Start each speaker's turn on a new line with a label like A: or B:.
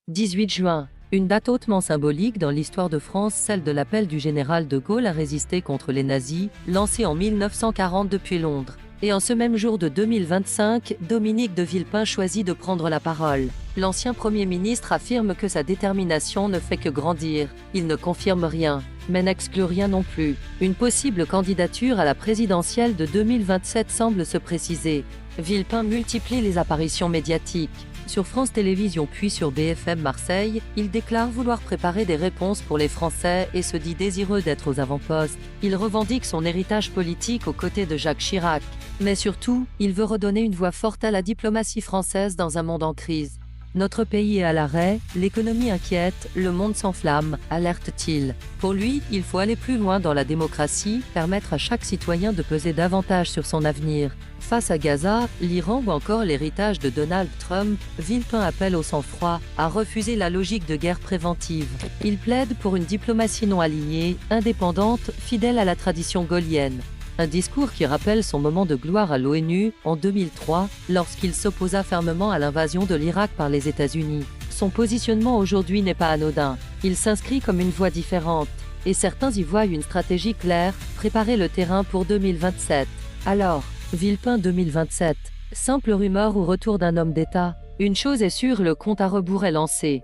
A: 18 juin. Une date hautement symbolique dans l'histoire de France, celle de l'appel du général de Gaulle à résister contre les nazis, lancé en 1940 depuis Londres. Et en ce même jour de 2025, Dominique de Villepin choisit de prendre la parole. L'ancien Premier ministre affirme que sa détermination ne fait que grandir. Il ne confirme rien, mais n'exclut rien non plus. Une possible candidature à la présidentielle de 2027 semble se préciser. Villepin multiplie les apparitions médiatiques. Sur France Télévisions puis sur BFM Marseille, il déclare vouloir préparer des réponses pour les Français et se dit désireux d'être aux avant-postes. Il revendique son héritage politique aux côtés de Jacques Chirac. Mais surtout, il veut redonner une voix forte à la diplomatie française dans un monde en crise. Notre pays est à l'arrêt, l'économie inquiète, le monde s'enflamme, alerte-t-il. Pour lui, il faut aller plus loin dans la démocratie, permettre à chaque citoyen de peser davantage sur son avenir. Face à Gaza, l'Iran ou encore l'héritage de Donald Trump, Villepin appelle au sang-froid, à refuser la logique de guerre préventive. Il plaide pour une diplomatie non alignée, indépendante, fidèle à la tradition gaullienne. Un discours qui rappelle son moment de gloire à l'ONU en 2003, lorsqu'il s'opposa fermement à l'invasion de l'Irak par les États-Unis. Son positionnement aujourd'hui n'est pas anodin. Il s'inscrit comme une voie différente. Et certains y voient une stratégie claire, préparer le terrain pour 2027. Alors, Villepin 2027, simple rumeur ou retour d'un homme d'État? Une chose est sûre, le compte à rebours est lancé.